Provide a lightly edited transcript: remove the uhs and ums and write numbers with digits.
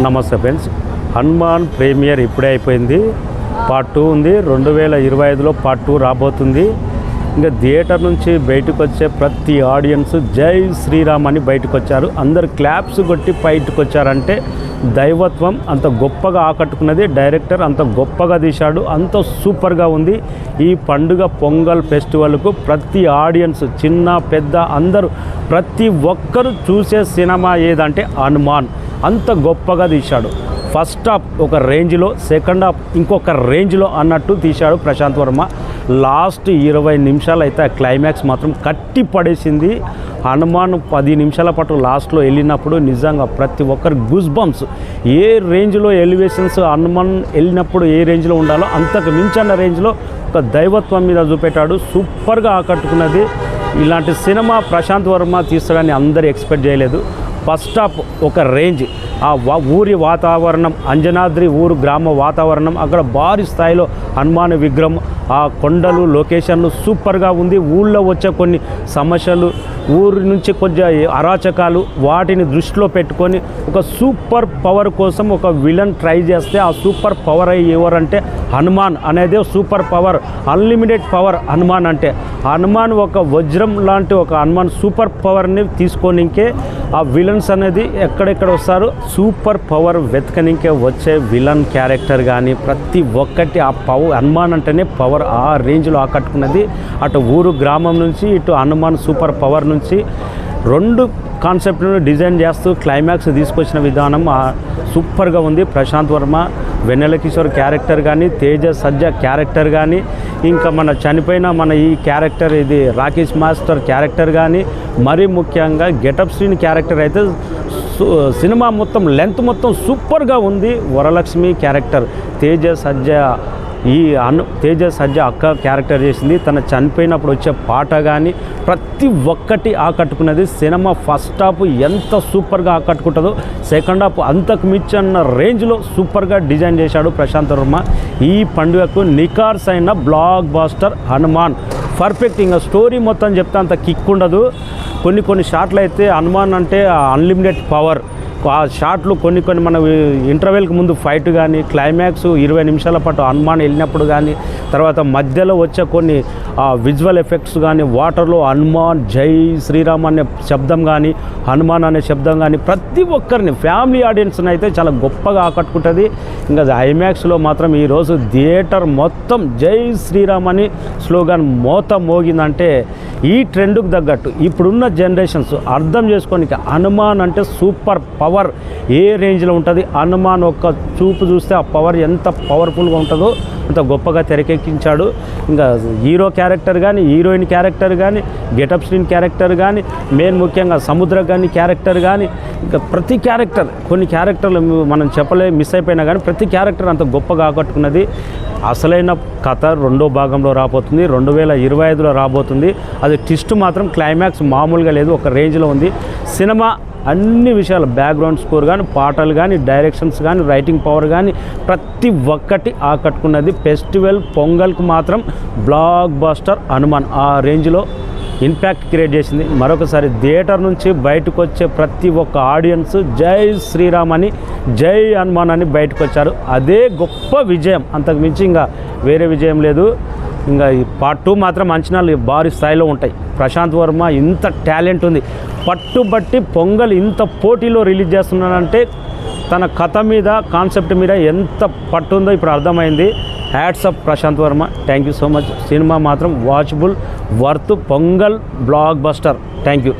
నమస్తే friends, Hanuman premier ఇప్పుడే అయిపోయింది. పార్ట్ 2 ఉంది. 2025లో పార్ట్ 2 రాబోతుంది. ఇంకా థియేటర్ నుంచి బయటకు వచ్చే ప్రతి ఆడియన్స్ జై శ్రీరామ్ అని బయటకు వచ్చారు. అందరు క్లాప్స్ కొట్టి బయటకు వచ్చారంటే దైవత్వం అంత గొప్పగా ఆకట్టుకున్నది. డైరెక్టర్ అంత గొప్పగా తీశాడు, అంత సూపర్గా ఉంది. ఈ పండుగ పొంగల్ ఫెస్టివల్కు ప్రతి ఆడియన్స్ చిన్న పెద్ద అందరూ ప్రతి ఒక్కరు చూసే సినిమా ఏదంటే హనుమాన్. అంత గొప్పగా తీశాడు. ఫస్ట్ హాఫ్ ఒక రేంజ్లో, సెకండ్ హాఫ్ ఇంకొక రేంజ్లో అన్నట్టు తీశాడు ప్రశాంత్ వర్మ. లాస్ట్ 20 నిమిషాలు అయితే ఆ క్లైమాక్స్ మాత్రం కట్టి పడేసింది. హనుమాన్ 10 నిమిషాల పాటు లాస్ట్లో వెళ్ళినప్పుడు నిజంగా ప్రతి ఒక్కరు గూస్ బంప్స్. ఏ రేంజ్లో ఎలివేషన్స్ హనుమాన్ వెళ్ళినప్పుడు ఏ రేంజ్లో ఉండాలో అంతకు మించిన రేంజ్లో ఒక దైవత్వం మీద చూపెట్టాడు. సూపర్గా ఆకట్టుకున్నది. ఇలాంటి సినిమా ప్రశాంత్ వర్మ తీస్తాడని అందరూ ఎక్స్పెక్ట్ చేయలేదు. ఫస్ట్ హాఫ్ ఒక రేంజ్, ఆ ఊరి వాతావరణం, అంజనాద్రి ఊరు గ్రామ వాతావరణం, అక్కడ భారీ స్థాయిలో హనుమాన్ విగ్రహం, ఆ కొండలు, లొకేషన్లు సూపర్గా ఉంది. ఊళ్ళో వచ్చే కొన్ని సమస్యలు, ఊరి నుంచి కొంచెం అరాచకాలు, వాటిని దృష్టిలో పెట్టుకొని ఒక సూపర్ పవర్ కోసం ఒక విలన్ ట్రై చేస్తే ఆ సూపర్ పవర్ ఎవరంటే హనుమాన్ అనేది super power, unlimited power Hanuman అంటే. హనుమాన్ ఒక వజ్రం లాంటి ఒక హనుమాన్ సూపర్ పవర్ని తీసుకోనికే ఆ విలన్స్ అనేది ఎక్కడెక్కడ వస్తారు. సూపర్ పవర్ వెతకనికే వచ్చే విలన్ క్యారెక్టర్ కానీ ప్రతి ఒక్కటి ఆ పవర్ హనుమాన్ అంటేనే పవర్ ఆ రేంజ్లో ఆకట్టుకున్నది. అటు ఊరు గ్రామం నుంచి ఇటు హనుమాన్ సూపర్ పవర్ నుంచి రెండు కాన్సెప్ట్ను డిజైన్ చేస్తూ క్లైమాక్స్ తీసుకొచ్చిన విధానం సూపర్గా ఉంది. ప్రశాంత్ వర్మ, వెన్నెల కిషోర్ క్యారెక్టర్ కానీ, తేజ సజ్జా క్యారెక్టర్ కానీ, ఇంకా మన చనిపోయిన మన ఈ క్యారెక్టర్ ఇది రాకేష్ మాస్టర్ క్యారెక్టర్ కానీ, మరీ ముఖ్యంగా గెటప్ శ్రీని క్యారెక్టర్ అయితే సినిమా మొత్తం లెంత్ మొత్తం సూపర్గా ఉంది. వరలక్ష్మి క్యారెక్టర్ తేజ సజ్జా అక్క క్యారెక్టర్ చేసింది. తన చనిపోయినప్పుడు వచ్చే పాట కానీ ప్రతి ఒక్కటి ఆకట్టుకున్నది. సినిమా ఫస్ట్ హాఫ్ ఎంత సూపర్గా ఆకట్టుకుంటుందో సెకండ్ హాఫ్ అంతకు మించిన రేంజ్లో సూపర్గా డిజైన్ చేశాడు ప్రశాంత్ వర్మ. ఈ పండుగకు నికార్స్ అయిన బ్లాక్ బాస్టర్ హనుమాన్ పర్ఫెక్ట్. ఇంకా స్టోరీ మొత్తం చెప్తే అంత కిక్ ఉండదు. కొన్ని షాట్లు అయితే హనుమాన్ అంటే అన్లిమిటెడ్ పవర్. ఆ షాట్లు కొన్ని మన ఇంటర్వెల్కి ముందు ఫైట్ కానీ, క్లైమాక్స్ 20 నిమిషాల పాటు హనుమాన్ వెళ్ళినప్పుడు కానీ, తర్వాత మధ్యలో వచ్చే కొన్ని విజువల్ ఎఫెక్ట్స్ కానీ, వాటర్లో హనుమాన్ జై శ్రీరామ్ అనే శబ్దం కానీ, హనుమాన్ అనే శబ్దం కానీ ప్రతి ఒక్కరిని ఫ్యామిలీ ఆడియన్స్ని అయితే చాలా గొప్పగా ఆకట్టుకుంటుంది. ఇంకా ఐమాక్స్లో మాత్రం ఈరోజు థియేటర్ మొత్తం జై శ్రీరామ్ అని స్లోగన్ మోగిందంటే ఈ ట్రెండ్కు తగ్గట్టు ఇప్పుడున్న జనరేషన్స్ అర్థం చేసుకోనికి హనుమాన్ అంటే సూపర్ పవర్ ఏ రేంజ్లో ఉంటుంది. హనుమాన్ ఒక్క చూపు చూస్తే ఆ పవర్ ఎంత పవర్ఫుల్గా ఉంటుందో అంత గొప్పగా తెరకెక్కించాడు. ఇంకా హీరో క్యారెక్టర్ కానీ, హీరోయిన్ క్యారెక్టర్ కానీ, గెటప్ శ్రీన్ క్యారెక్టర్ కానీ, మెయిన్ ముఖ్యంగా సముద్ర కానీ క్యారెక్టర్ కానీ, ఇంకా ప్రతి క్యారెక్టర్ కొన్ని క్యారెక్టర్లు మనం మిస్ అయిపోయినా కానీ ప్రతి క్యారెక్టర్ అంత గొప్పగా ఆకట్టుకున్నది. అసలైన కథ 2వ భాగంలో రాబోతుంది, 2025లో రాబోతుంది. అది ట్విస్ట్ మాత్రం క్లైమాక్స్ మామూలుగా లేదు, ఒక రేంజ్లో ఉంది. సినిమా అన్ని విషయాలు, బ్యాక్గ్రౌండ్ స్కోర్ కానీ, పాటలు కానీ, డైరెక్షన్స్ కానీ, రైటింగ్ పవర్ కానీ ప్రతి ఒక్కటి ఆకట్టుకున్నది. ఫెస్టివల్ పొంగల్కి మాత్రం బ్లాక్ బాస్టర్ హనుమాన్ ఆ రేంజ్లో ఇంపాక్ట్ క్రియేట్ చేసింది. మరొకసారి థియేటర్ నుంచి బయటకు వచ్చే ప్రతి ఒక్క ఆడియన్స్ జై శ్రీరామ్ అని, జై హనుమాన్ అని బయటకు వచ్చారు. అదే గొప్ప విజయం, అంతకు మించి ఇంకా వేరే విజయం లేదు. ఇంకా ఈ పార్ట్ 2 మాత్రం అంచనాలు భారీ స్థాయిలో ఉంటాయి. ప్రశాంత్ వర్మ ఇంత టాలెంట్ ఉంది, పట్టుబట్టి పొంగల్ ఇంత పోటీలో రిలీజ్ చేస్తున్నాడంటే తన కథ మీద, కాన్సెప్ట్ మీద ఎంత పట్టుందో ఇప్పుడు అర్థమైంది. Hats off Prashanth Varma, thank you so much. Cinema మాత్రం watchable, worth, Pongal blockbuster. Thank you.